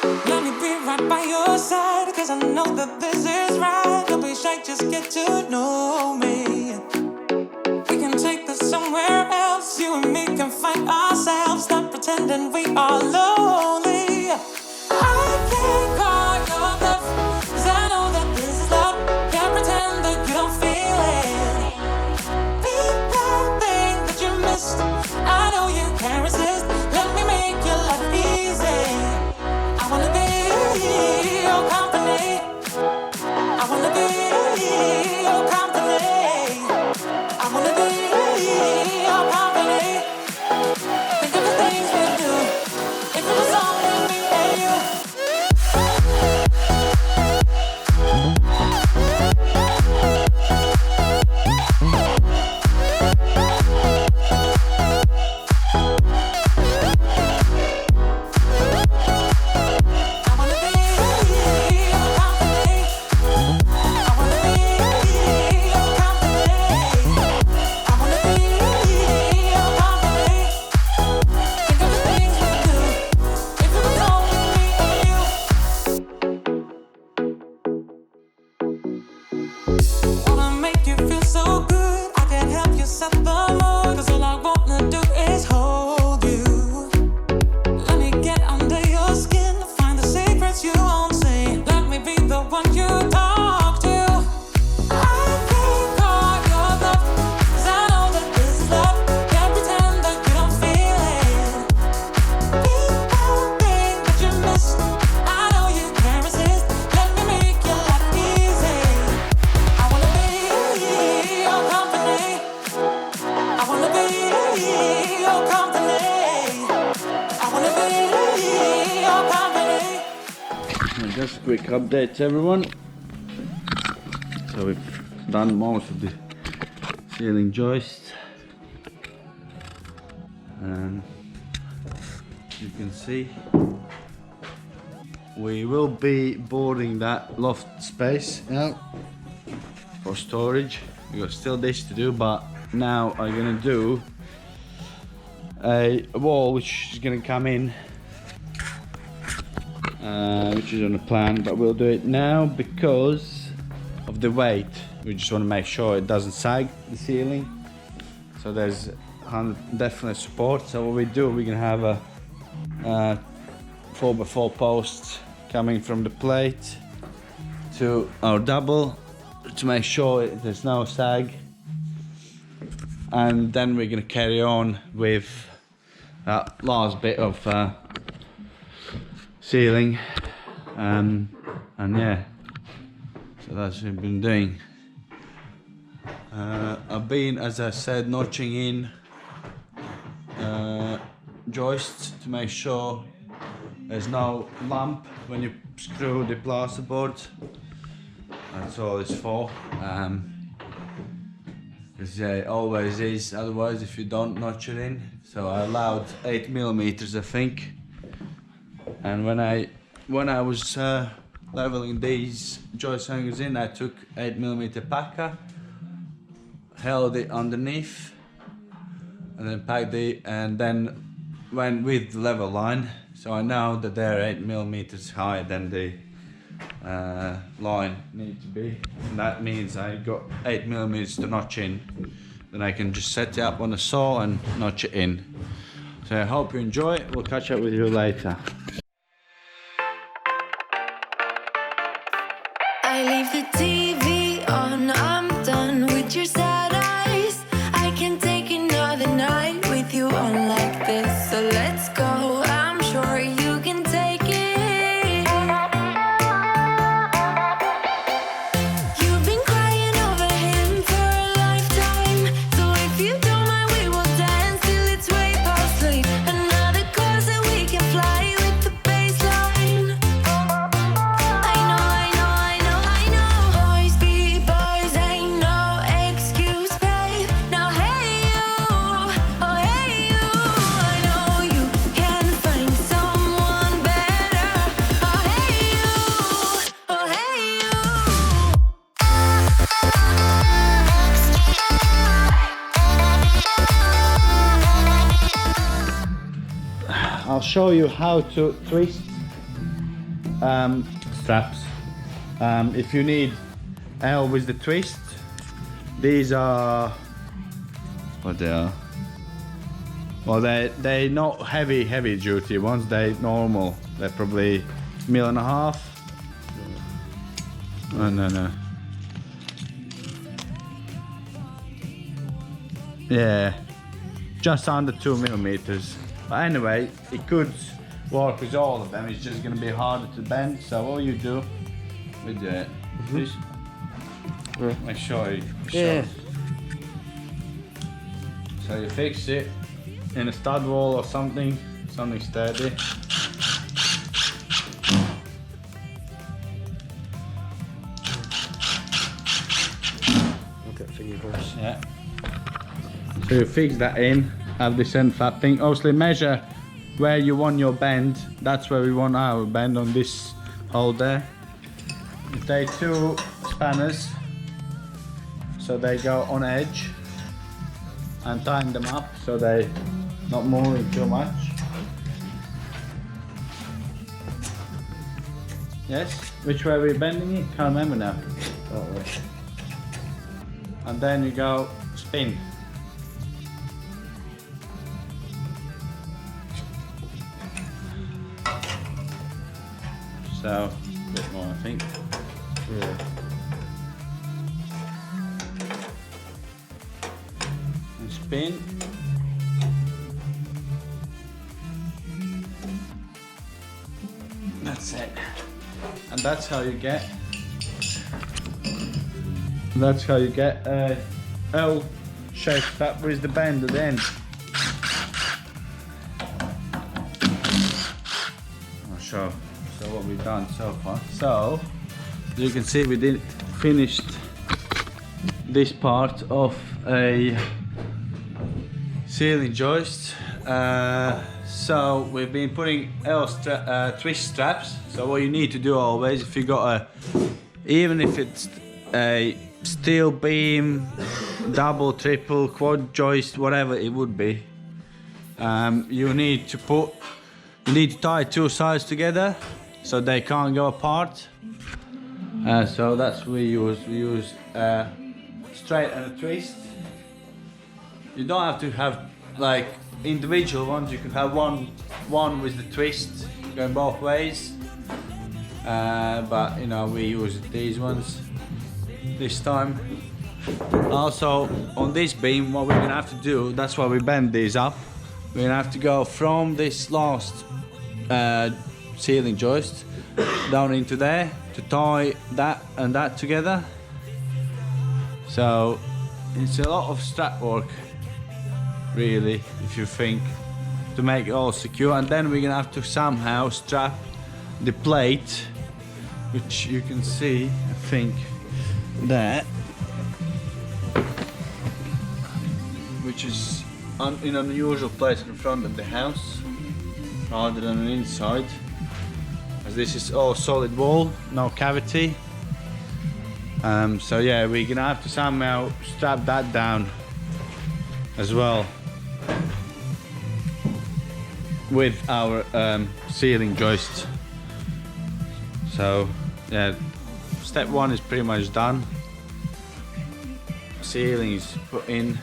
Let me be right by your side, cause I know that this is right. Don't be shy, just get to know me. We can take this somewhere else. You and me can find ourselves. Stop pretending we are lonely. I can't call your bluff, cause I know that this is love. Can't pretend that you don't feel it. Be that thing that you missed. I know you can't resist. Let me make your life easy. I wanna be your company. I wanna be your company. I wanna be your company. Think of the things we do. If it was only me and you. Just a quick update to everyone. So we've done most of the ceiling joists, and you can see we will be boarding that loft space out for storage. We got still this to do, but now I'm gonna do a wall which is gonna come in, which is on the plan, but we'll do it now because of the weight. We just want to make sure it doesn't sag the ceiling, so there's definite support. So what we do, we're gonna have a 4x4 posts coming from the plate to our double to make sure there's no sag, and then we're gonna carry on with that last bit of ceiling, and yeah, so that's what I've been doing. I've been, as I said, notching in joists to make sure there's no lump when you screw the plasterboard. That's all it's for, because yeah, it always is otherwise if you don't notch it in. So I allowed 8mm, I think. And when I was leveling these joist hangers in, I took 8mm packer, held it underneath, and then packed it, and then went with the level line. So I know that they're 8mm higher than the line need to be. And that means I got 8mm to notch in. Then I can just set it up on the saw and notch it in. So I hope you enjoy it. We'll catch up with you later. I leave the TV on, I'm done with your sad eyes. I can take another night with you on like this. So let's go, I'm sure you can take it. You've been crying over him for a lifetime. So if you don't mind, we will dance till it's way past late. Another course that we can fly with the baseline. Boys be boys, ain't no excuse, babe. Now hey you, oh hey you, I know you can find someone better. Oh hey you, oh hey I'll show you how to twist straps. If you need help with the twist, these are what they are. Well, they're not heavy duty ones. They're normal. They're probably 1.5 mil. Oh, no. Yeah, just under 2 millimeters. But anyway, it could work with all of them. It's just gonna be harder to bend. So all you do with this, make sure you So you fix it in a stud wall or something sturdy. Okay, thingy first. Yeah. So you fix that in, have this end flap thing. Obviously measure where you want your bend. That's where we want our bend, on this hole there. You take 2 spanners, so they go on edge, and tighten them up so they not moving too much. Yes? Which way are we bending it? Can't remember now. That way. And then you go spin. So, a bit more I think. Yeah. And spin. That's it. And that's how you get a L-shaped flap with the bend at the end. I'll show. So what we've done so far. So as you can see, we did finished this part of a ceiling joist. So we've been putting twist straps. So what you need to do always, if you got even if it's a steel beam, double, triple, quad joist, whatever it would be, you need to tie 2 sides together so they can't go apart. So that's what we use. We use straight and a twist. You don't have to have like individual ones. You can have one with the twist going both ways. But you know, we use these ones this time. Also on this beam, what we're gonna have to do, that's why we bend these up. We're gonna have to go from this last ceiling joist down into there to tie that and that together. So it's a lot of strap work, really, if you think, to make it all secure. And then we're gonna have to somehow strap the plate, which you can see, I think, there, which is in an unusual place in front of the house rather than an inside, as this is all solid wall, no cavity. So yeah, we're gonna have to somehow strap that down as well with our ceiling joist. So yeah, step 1 is pretty much done. Ceiling is put in,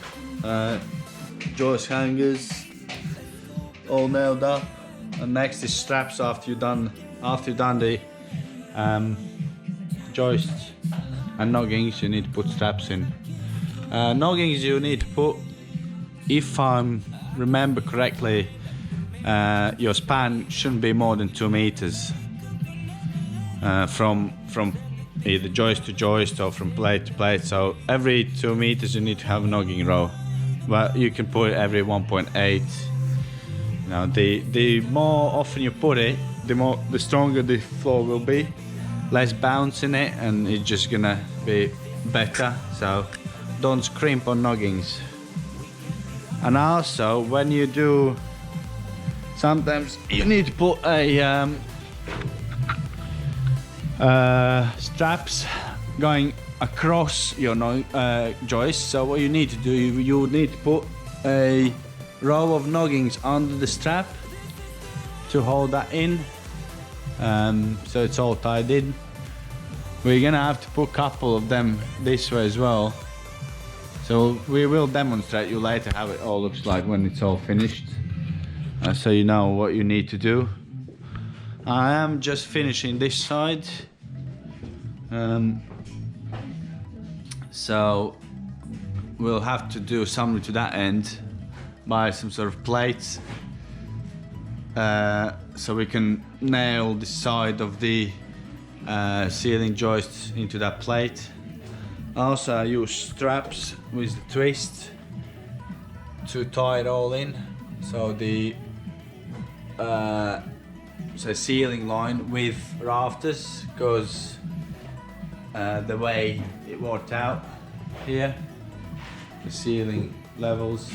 joist hangers all nailed up, and next is straps. After you've done the joists and noggings, you need to put straps in. Noggings you need to put, if I remember correctly, your span shouldn't be more than 2 meters from either joist to joist or from plate to plate. So every 2 meters you need to have a nogging row, but you can put it every 1.8. You know, the more often you put it, the stronger the floor will be, less bounce in it, and it's just gonna be better. So don't scrimp on noggings. And also, when you do, sometimes you need to put a straps going across your joist. So what you need to do, you would need to put a row of noggings under the strap to hold that in. So it's all tied in. We're gonna have to put a couple of them this way as well. So we will demonstrate you later how it all looks like when it's all finished, so you know what you need to do. I am just finishing this side, so we'll have to do something to that end, buy some sort of plates, so we can nail the side of the ceiling joists into that plate. Also, I use straps with the twist to tie it all in, so the ceiling line with rafters goes the way it worked out here, the ceiling levels.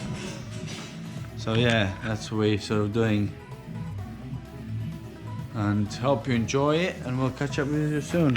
So yeah, that's what we're sort of doing, and hope you enjoy it, and we'll catch up with you soon.